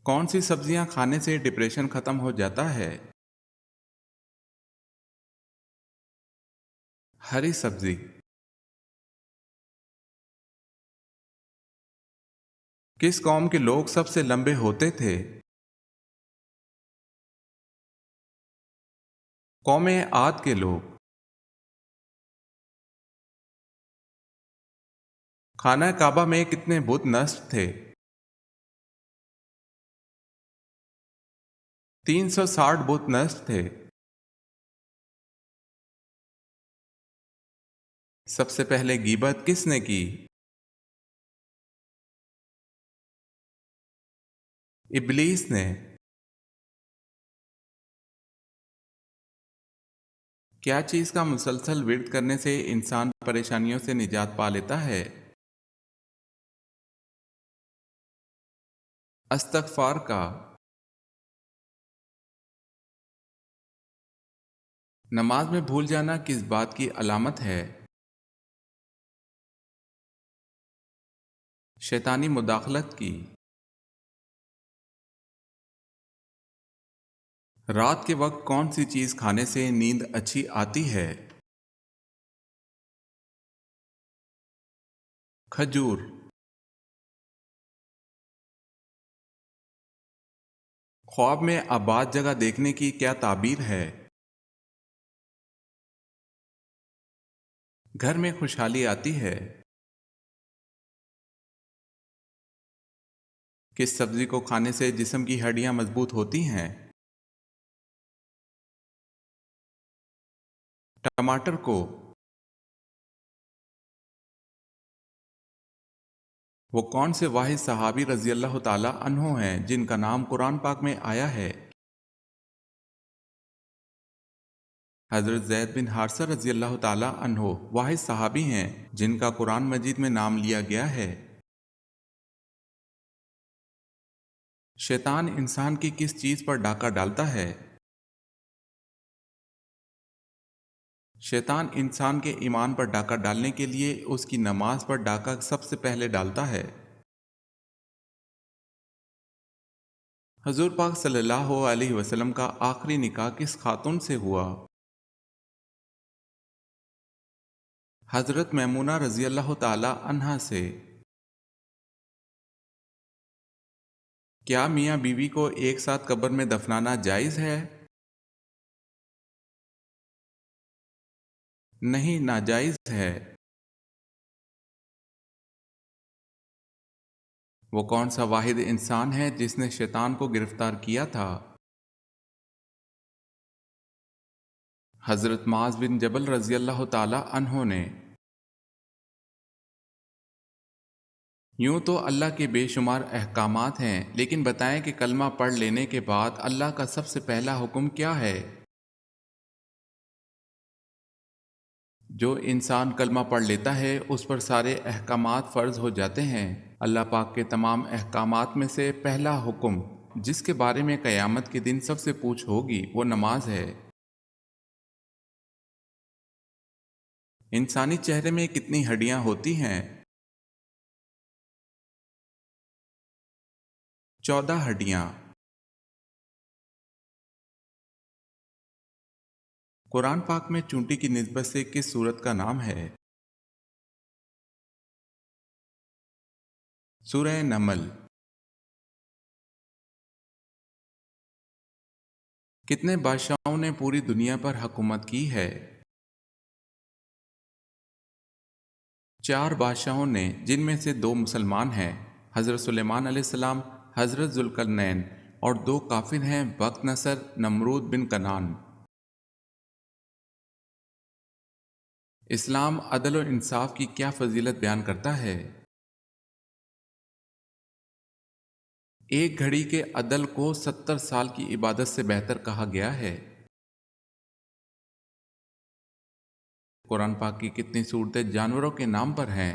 کون سی سبزیاں کھانے سے ڈپریشن ختم ہو جاتا ہے؟ ہری سبزی۔ کس قوم کے لوگ سب سے لمبے ہوتے تھے؟ قوم عاد کے لوگ۔ خانہ کعبہ میں کتنے بت نصب تھے؟ 360 بت نصب تھے۔ سب سے پہلے غیبت کس نے کی؟ ابلیس نے۔ کیا چیز کا مسلسل ورد کرنے سے انسان پریشانیوں سے نجات پا لیتا ہے؟ استغفار کا۔ نماز میں بھول جانا کس بات کی علامت ہے؟ شیطانی مداخلت کی۔ رات کے وقت کون سی چیز کھانے سے نیند اچھی آتی ہے؟ کھجور۔ خواب میں آباد جگہ دیکھنے کی کیا تعبیر ہے؟ گھر میں خوشحالی آتی ہے۔ کس سبزی کو کھانے سے جسم کی ہڈیاں مضبوط ہوتی ہیں؟ ٹماٹر کو۔ وہ کون سے واحد صحابی رضی اللہ تعالی عنہ ہیں جن کا نام قرآن پاک میں آیا ہے؟ حضرت زید بن حارثہ رضی اللہ تعالی عنہ واحد صحابی ہیں جن کا قرآن مجید میں نام لیا گیا ہے۔ شیطان انسان کی کس چیز پر ڈاکہ ڈالتا ہے؟ شیطان انسان کے ایمان پر ڈاکہ ڈالنے کے لیے اس کی نماز پر ڈاکہ سب سے پہلے ڈالتا ہے۔ حضور پاک صلی اللہ علیہ وسلم کا آخری نکاح کس خاتون سے ہوا؟ حضرت میمونہ رضی اللہ تعالی عنہا سے۔ کیا میاں بیوی کو ایک ساتھ قبر میں دفنانا جائز ہے؟ نہیں، ناجائز ہے۔ وہ کون سا واحد انسان ہے جس نے شیطان کو گرفتار کیا تھا؟ حضرت معاذ بن جبل رضی اللہ تعالی عنہ نے۔ یوں تو اللہ کے بے شمار احکامات ہیں، لیکن بتائیں کہ کلمہ پڑھ لینے کے بعد اللہ کا سب سے پہلا حکم کیا ہے؟ جو انسان کلمہ پڑھ لیتا ہے اس پر سارے احکامات فرض ہو جاتے ہیں۔ اللہ پاک کے تمام احکامات میں سے پہلا حکم جس کے بارے میں قیامت کے دن سب سے پوچھ ہوگی وہ نماز ہے۔ انسانی چہرے میں کتنی ہڈیاں ہوتی ہیں؟ 14 ہڈیاں۔ قرآن پاک میں چونٹی کی نسبت سے کس سورت کا نام ہے؟ سورہ نمل۔ کتنے بادشاہوں نے پوری دنیا پر حکومت کی ہے؟ 4 بادشاہوں نے، جن میں سے 2 مسلمان ہیں، حضرت سلیمان علیہ السلام، حضرت ذوالقرنین، اور 2 کافر ہیں، بخت نصر، نمرود بن کنعان۔ اسلام عدل و انصاف کی کیا فضیلت بیان کرتا ہے؟ ایک گھڑی کے عدل کو 70 سال کی عبادت سے بہتر کہا گیا ہے۔ قرآن پاک کی کتنی صورتیں جانوروں کے نام پر ہیں؟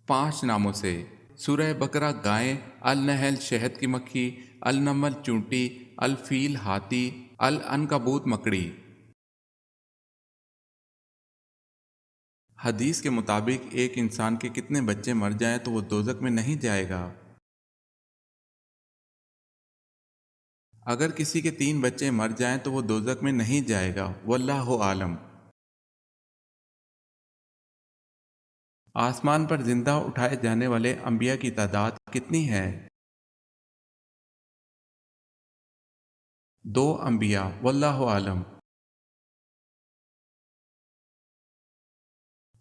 5 ناموں سے۔ سورہ بقرہ گائے، النحل شہد کی مکھی، النمل چونٹی، الفیل ہاتھی، العنکبوت مکڑی۔ حدیث کے مطابق ایک انسان کے کتنے بچے مر جائیں تو وہ دوزخ میں نہیں جائے گا۔ اگر کسی کے 3 بچے مر جائیں تو وہ دوزخ میں نہیں جائے گا، واللہ عالم۔ آسمان پر زندہ اٹھائے جانے والے انبیاء کی تعداد کتنی ہے؟ 2 انبیاء، واللہ عالم۔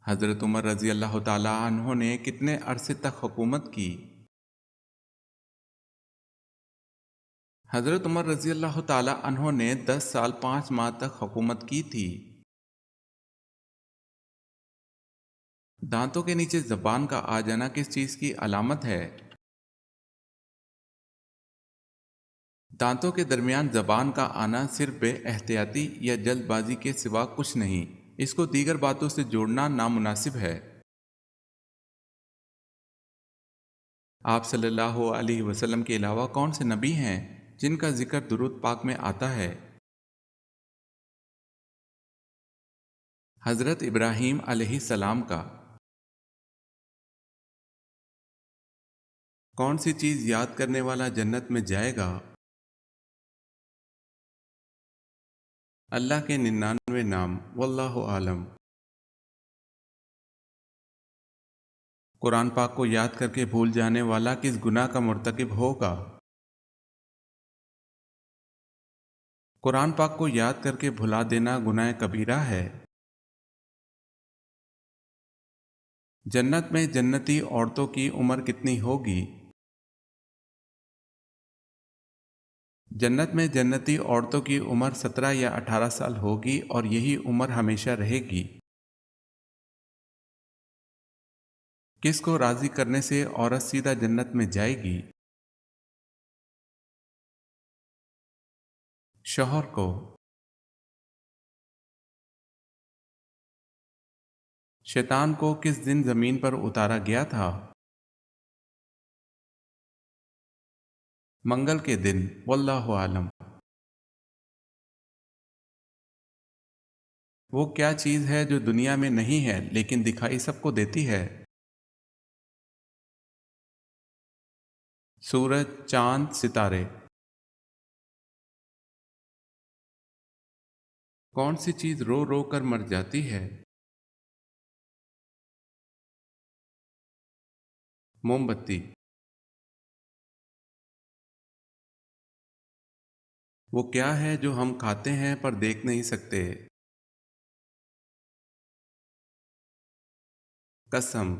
حضرت عمر رضی اللہ تعالی عنہ نے کتنے عرصے تک حکومت کی؟ حضرت عمر رضی اللہ تعالی عنہ نے 10 سال 5 ماہ تک حکومت کی تھی۔ دانتوں کے نیچے زبان کا آ جانا کس چیز کی علامت ہے؟ دانتوں کے درمیان زبان کا آنا صرف بے احتیاطی یا جلد بازی کے سوا کچھ نہیں، اس کو دیگر باتوں سے جوڑنا نامناسب ہے۔ آپ صلی اللہ علیہ وسلم کے علاوہ کون سے نبی ہیں جن کا ذکر درود پاک میں آتا ہے؟ حضرت ابراہیم علیہ السلام کا۔ کون سی چیز یاد کرنے والا جنت میں جائے گا؟ اللہ کے 99 نام، واللہ عالم۔ قرآن پاک کو یاد کر کے بھول جانے والا کس گناہ کا مرتکب ہوگا؟ قرآن پاک کو یاد کر کے بھلا دینا گناہ کبیرہ ہے۔ جنت میں جنتی عورتوں کی عمر کتنی ہوگی؟ جنت میں جنتی عورتوں کی عمر 17 یا 18 سال ہوگی اور یہی عمر ہمیشہ رہے گی۔ کس کو راضی کرنے سے عورت سیدھا جنت میں جائے گی؟ شوہر کو۔ شیطان کو کس دن زمین پر اتارا گیا تھا؟ منگل کے دن، واللہ عالم۔ وہ کیا چیز ہے جو دنیا میں نہیں ہے لیکن دکھائی سب کو دیتی ہے؟ سورج، چاند، ستارے۔ کون سی چیز رو رو کر مر جاتی ہے؟ موم بتی۔ وہ کیا ہے جو ہم کھاتے ہیں پر دیکھ نہیں سکتے؟ قسم۔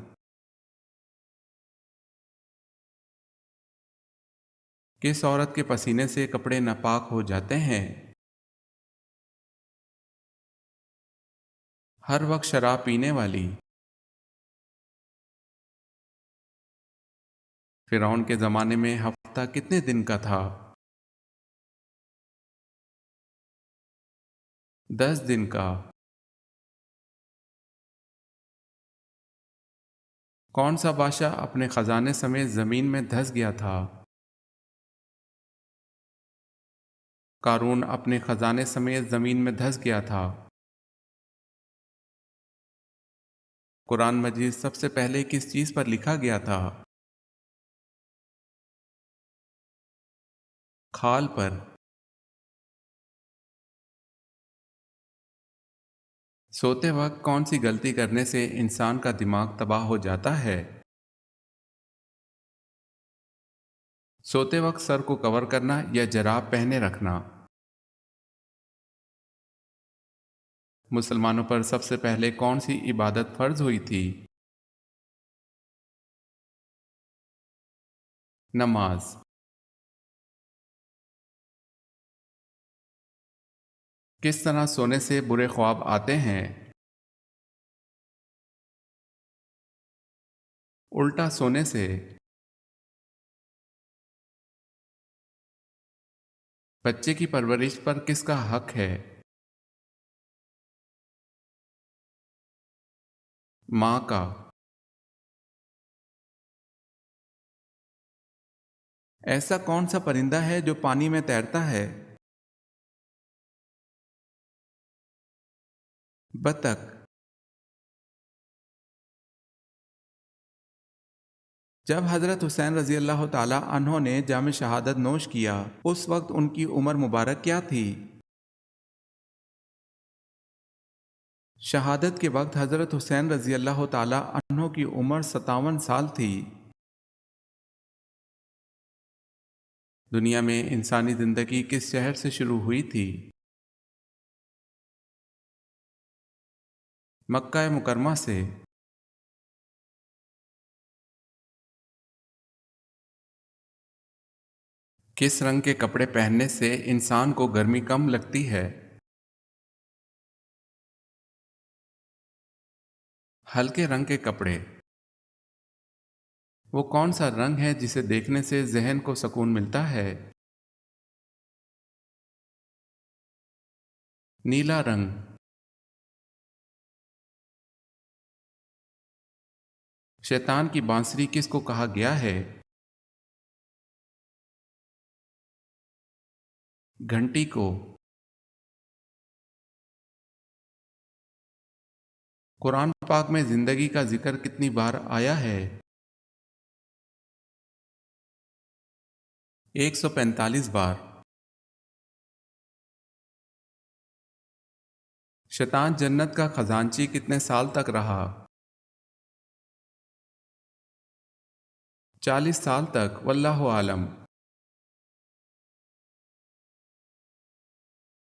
کس عورت کے پسینے سے کپڑے ناپاک ہو جاتے ہیں؟ ہر وقت شراب پینے والی۔ فرعون کے زمانے میں ہفتہ کتنے دن کا تھا؟ 10 دن کا۔ کون سا بادشاہ اپنے خزانے سمیت زمین میں دھس گیا تھا؟ قارون اپنے خزانے سمیت زمین میں دھس گیا تھا۔ قرآن مجید سب سے پہلے کس چیز پر لکھا گیا تھا؟ کھال پر۔ سوتے وقت کون سی غلطی کرنے سے انسان کا دماغ تباہ ہو جاتا ہے؟ سوتے وقت سر کو کور کرنا یا جراب پہنے رکھنا۔ مسلمانوں پر سب سے پہلے کون سی عبادت فرض ہوئی تھی؟ نماز۔ کس طرح سونے سے برے خواب آتے ہیں؟ الٹا سونے سے۔ بچے کی پرورش پر کس کا حق ہے؟ ماں کا۔ ایسا کون سا پرندہ ہے جو پانی میں تیرتا ہے؟ بطخ۔ جب حضرت حسین رضی اللہ تعالی عنہ نے جام شہادت نوش کیا اس وقت ان کی عمر مبارک کیا تھی؟ شہادت کے وقت حضرت حسین رضی اللہ تعالی عنہ کی عمر 57 سال تھی۔ دنیا میں انسانی زندگی کس شہر سے شروع ہوئی تھی؟ مکہ مکرمہ سے۔ کس رنگ کے کپڑے پہننے سے انسان کو گرمی کم لگتی ہے؟ ہلکے رنگ کے کپڑے۔ وہ کون سا رنگ ہے جسے دیکھنے سے ذہن کو سکون ملتا ہے؟ نیلا رنگ۔ شیطان کی بانسری کس کو کہا گیا ہے؟ گھنٹی کو۔ قرآن پاک میں زندگی کا ذکر کتنی بار آیا ہے؟ 145 بار۔ شیطان جنت کا خزانچی کتنے سال تک رہا؟ 40 سال تک، واللہ عالم۔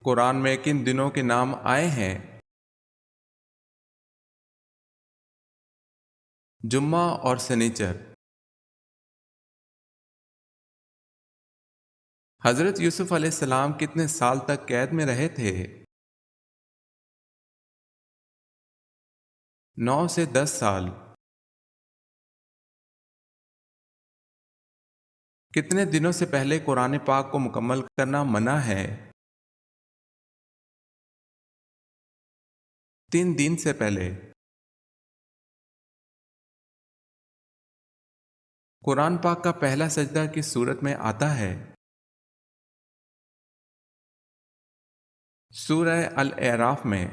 قرآن میں کن دنوں کے نام آئے ہیں؟ جمعہ اور سنیچر۔ حضرت یوسف علیہ السلام کتنے سال تک قید میں رہے تھے؟ 9 سے 10 سال۔ کتنے دنوں سے پہلے قرآن پاک کو مکمل کرنا منع ہے؟ 3 دن سے پہلے۔ قرآن پاک کا پہلا سجدہ کس صورت میں آتا ہے؟ سورہ الاعراف میں۔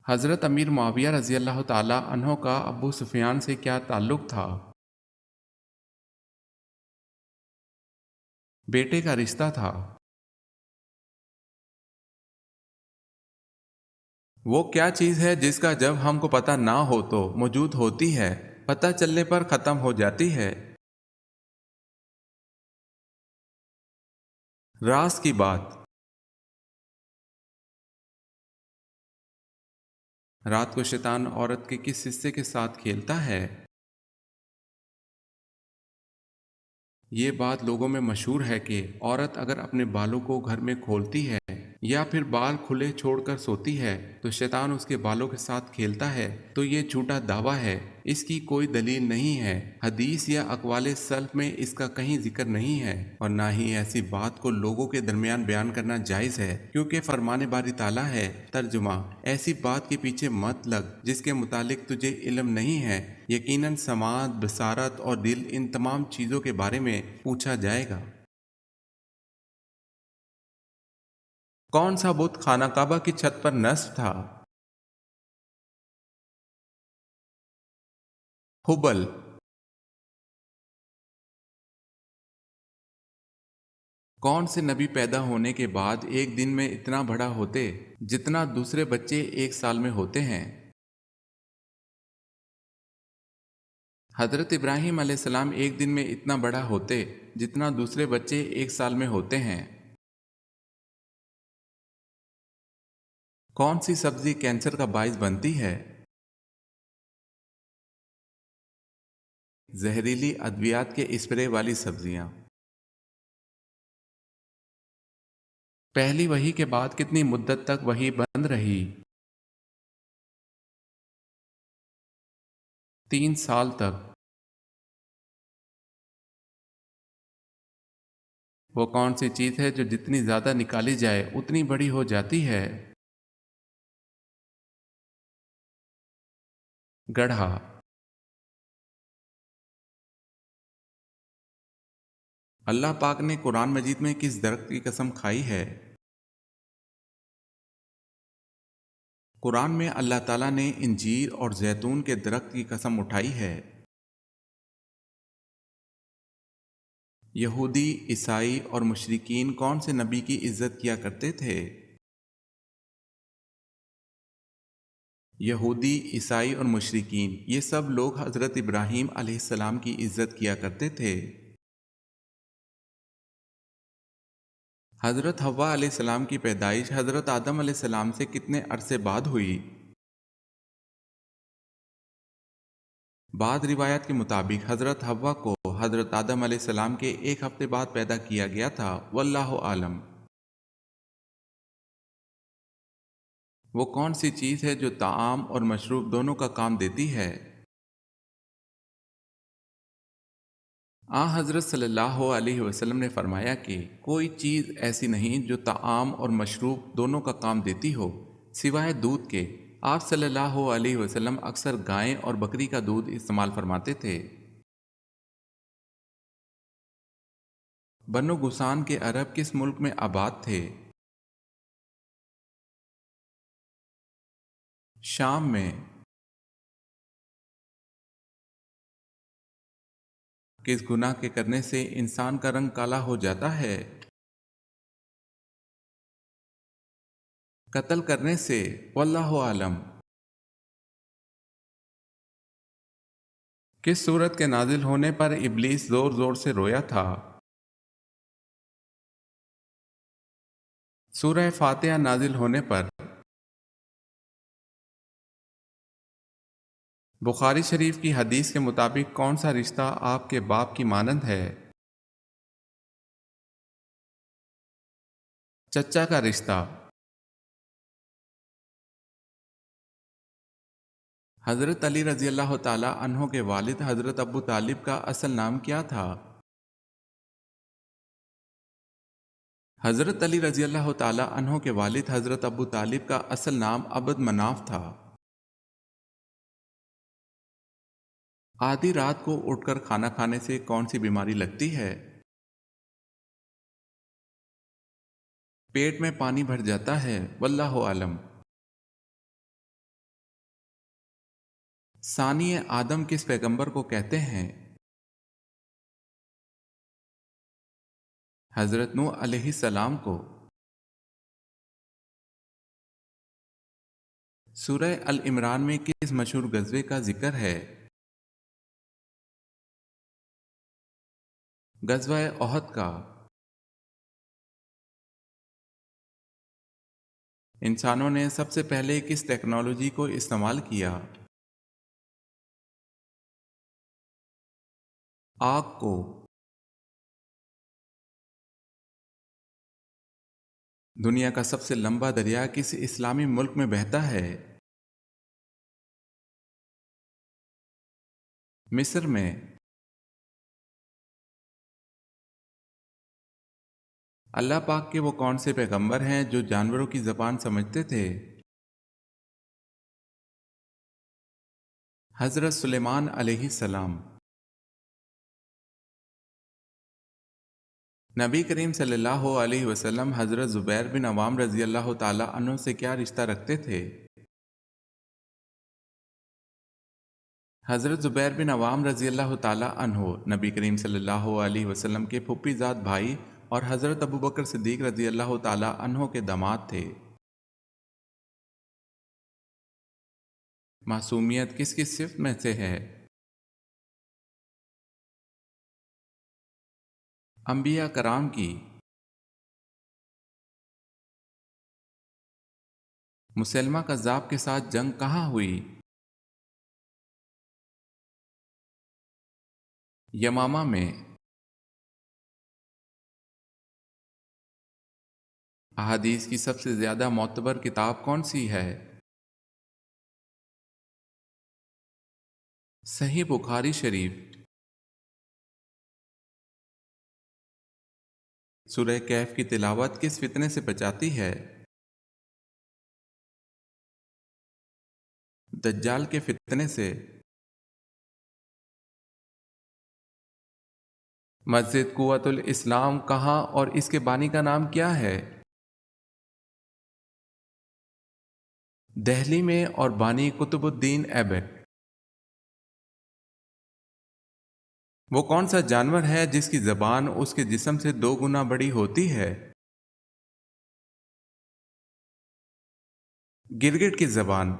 حضرت امیر معاویہ رضی اللہ تعالی عنہ کا ابو سفیان سے کیا تعلق تھا؟ بیٹے کا رشتہ تھا۔ وہ کیا چیز ہے جس کا جب ہم کو پتہ نہ ہو تو موجود ہوتی ہے، پتہ چلنے پر ختم ہو جاتی ہے؟ راز کی بات۔ رات کو شیطان عورت کے کس حصے کے ساتھ کھیلتا ہے؟ یہ بات لوگوں میں مشہور ہے کہ عورت اگر اپنے بالوں کو گھر میں کھولتی ہے یا پھر بال کھلے چھوڑ کر سوتی ہے تو شیطان اس کے بالوں کے ساتھ کھیلتا ہے، تو یہ جھوٹا دعویٰ ہے، اس کی کوئی دلیل نہیں ہے۔ حدیث یا اقوال سلف میں اس کا کہیں ذکر نہیں ہے، اور نہ ہی ایسی بات کو لوگوں کے درمیان بیان کرنا جائز ہے، کیونکہ فرمان باری تعالیٰ ہے، ترجمہ: ایسی بات کے پیچھے مت لگ جس کے متعلق تجھے علم نہیں ہے، یقیناً سماعت، بصارت اور دل، ان تمام چیزوں کے بارے میں پوچھا جائے گا۔ کون سا بت خانہ کعبہ کی چھت پر نصب تھا؟ ہبل۔ کون سے نبی پیدا ہونے کے بعد ایک دن میں اتنا بڑا ہوتے جتنا دوسرے بچے ایک سال میں ہوتے ہیں؟ حضرت ابراہیم علیہ السلام ایک دن میں اتنا بڑا ہوتے جتنا دوسرے بچے ایک سال میں ہوتے ہیں؟ کون سی سبزی کینسر کا باعث بنتی ہے؟ زہریلی ادویات کے اسپرے والی سبزیاں۔ پہلی وحی کے بعد کتنی مدت تک وحی بند رہی؟ 3 سال تک۔ وہ کون سی چیز ہے جو جتنی زیادہ نکالی جائے اتنی بڑی ہو جاتی ہے؟ گڑھا۔ اللہ پاک نے قرآن مجید میں کس درخت کی قسم کھائی ہے؟ قرآن میں اللہ تعالیٰ نے انجیر اور زیتون کے درخت کی قسم اٹھائی ہے۔ یہودی، عیسائی اور مشرکین کون سے نبی کی عزت کیا کرتے تھے؟ یہودی، عیسائی اور مشرکین یہ سب لوگ حضرت ابراہیم علیہ السلام کی عزت کیا کرتے تھے۔ حضرت حوا علیہ السلام کی پیدائش حضرت آدم علیہ السلام سے کتنے عرصے بعد ہوئی؟ بعض روایات کے مطابق حضرت حوا کو حضرت آدم علیہ السلام کے ایک ہفتے بعد پیدا کیا گیا تھا، واللہ عالم۔ وہ کون سی چیز ہے جو طعام اور مشروب دونوں کا کام دیتی ہے؟ حضرت صلی اللہ علیہ وسلم نے فرمایا کہ کوئی چیز ایسی نہیں جو طعام اور مشروب دونوں کا کام دیتی ہو سوائے دودھ کے۔ آپ صلی اللہ علیہ وسلم اکثر گائے اور بکری کا دودھ استعمال فرماتے تھے۔ بنو غسان کے عرب کس ملک میں آباد تھے؟ شام میں۔ کس گناہ کے کرنے سے انسان کا رنگ کالا ہو جاتا ہے؟ قتل کرنے سے، واللہ عالم۔ کس سورت کے نازل ہونے پر ابلیس زور زور سے رویا تھا؟ سورہ فاتحہ نازل ہونے پر۔ بخاری شریف کی حدیث کے مطابق کون سا رشتہ آپ کے باپ کی مانند ہے؟ چچا کا رشتہ۔ حضرت علی رضی اللہ تعالی عنہ کے والد حضرت ابو طالب کا اصل نام کیا تھا؟ حضرت علی رضی اللہ تعالی عنہ کے والد حضرت ابو طالب کا اصل نام عبد مناف تھا۔ آدھی رات کو اٹھ کر کھانا کھانے سے کون سی بیماری لگتی ہے؟ پیٹ میں پانی بھر جاتا ہے، واللہ عالم۔ ثانی آدم کس پیغمبر کو کہتے ہیں؟ حضرت نوح علیہ السلام کو۔ سورہ العمران میں کس مشہور غزوے کا ذکر ہے؟ غزوہ احد کا۔ انسانوں نے سب سے پہلے کس ٹیکنالوجی کو استعمال کیا؟ آگ کو۔ دنیا کا سب سے لمبا دریا کس اسلامی ملک میں بہتا ہے؟ مصر میں۔ اللہ پاک کے وہ کون سے پیغمبر ہیں جو جانوروں کی زبان سمجھتے تھے؟ حضرت سلیمان علیہ السلام۔ نبی کریم صلی اللہ علیہ وسلم حضرت زبیر بن عوام رضی اللہ تعالی عنہ سے کیا رشتہ رکھتے تھے؟ حضرت زبیر بن عوام رضی اللہ تعالی عنہ نبی کریم صلی اللہ علیہ وسلم کے پھوپھی زاد بھائی اور حضرت ابوبکر صدیق رضی اللہ تعالی عنہ کے داماد تھے۔ معصومیت کس کس صفت میں سے ہے؟ انبیاء کرام کی۔ مسلمہ کذاب کے ساتھ جنگ کہاں ہوئی؟ یمامہ میں۔ احادیث کی سب سے زیادہ معتبر کتاب کون سی ہے؟ صحیح بخاری شریف۔ سورہ کہف کی تلاوت کس فتنے سے بچاتی ہے؟ دجال کے فتنے سے۔ مسجد قوۃ الاسلام کہاں اور اس کے بانی کا نام کیا ہے؟ دہلی میں اور بانی قطب الدین ایبٹ۔ وہ کون سا جانور ہے جس کی زبان اس کے جسم سے 2 گنا بڑی ہوتی ہے؟ گرگٹ کی زبان۔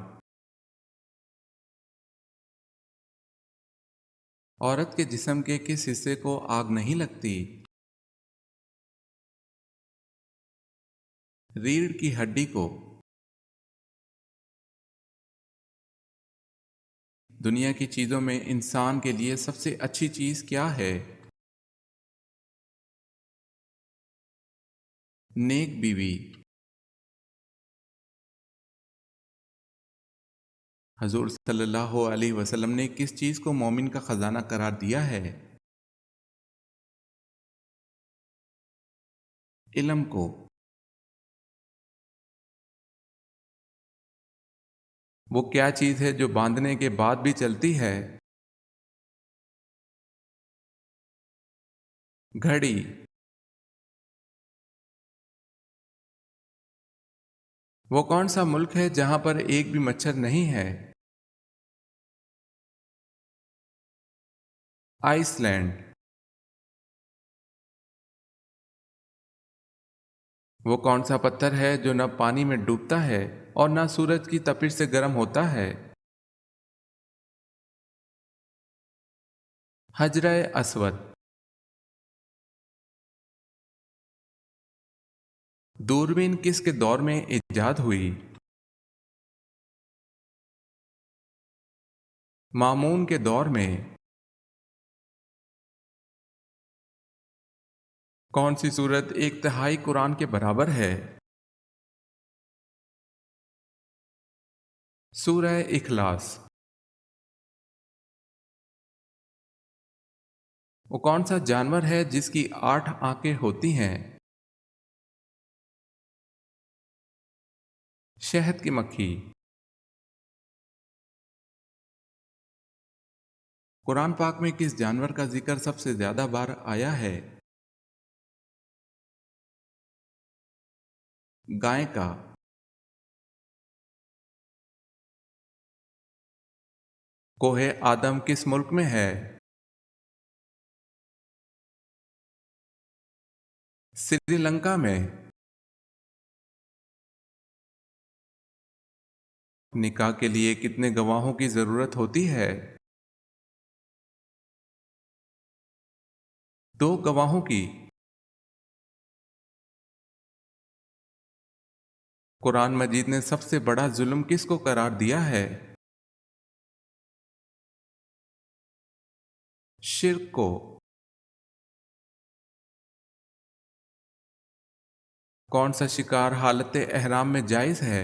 عورت کے جسم کے کس حصے کو آگ نہیں لگتی؟ ریڑھ کی ہڈی کو۔ دنیا کی چیزوں میں انسان کے لیے سب سے اچھی چیز کیا ہے؟ نیک بیوی۔ حضور صلی اللہ علیہ وسلم نے کس چیز کو مومن کا خزانہ قرار دیا ہے؟ علم کو۔ وہ کیا چیز ہے جو باندھنے کے بعد بھی چلتی ہے؟ گھڑی۔ وہ کون سا ملک ہے جہاں پر ایک بھی مچھر نہیں ہے؟ Iceland. وہ کون سا پتھر ہے جو نہ پانی میں ڈوبتا ہے اور نہ سورج کی تپش سے گرم ہوتا ہے؟ حجرہ اسود۔ دوربین کس کے دور میں ایجاد ہوئی؟ مامون کے دور میں۔ کون سی سورت 1/3 قرآن کے برابر ہے؟ سورہ اخلاص۔ وہ کون سا جانور ہے جس کی 8 آنکھیں ہوتی ہیں؟ شہد کی مکھی۔ قرآن پاک میں کس جانور کا ذکر سب سے زیادہ بار آیا ہے؟ گائے کا۔ کوہ آدم کس ملک میں ہے؟ سری لنکا میں۔ نکاح کے لیے کتنے گواہوں کی ضرورت ہوتی ہے؟ 2 گواہوں کی۔ قرآن مجید نے سب سے بڑا ظلم کس کو قرار دیا ہے؟ شرک کو۔ کون سا شکار حالت احرام میں جائز ہے؟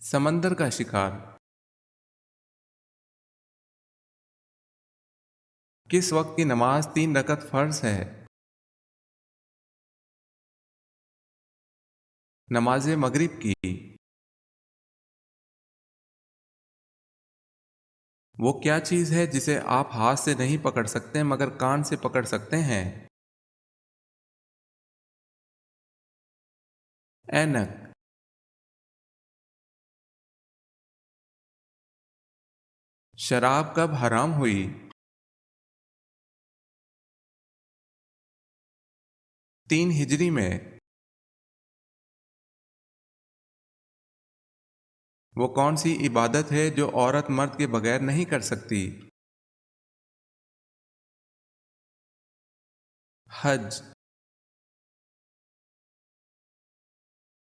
سمندر کا شکار۔ کس وقت کی نماز 3 رکعت فرض ہے؟ نماز مغرب کی۔ وہ کیا چیز ہے جسے آپ ہاتھ سے نہیں پکڑ سکتے مگر کان سے پکڑ سکتے ہیں؟ اینک۔ شراب کب حرام ہوئی؟ 3 ہجری میں۔ وہ کون سی عبادت ہے جو عورت مرد کے بغیر نہیں کر سکتی؟ حج۔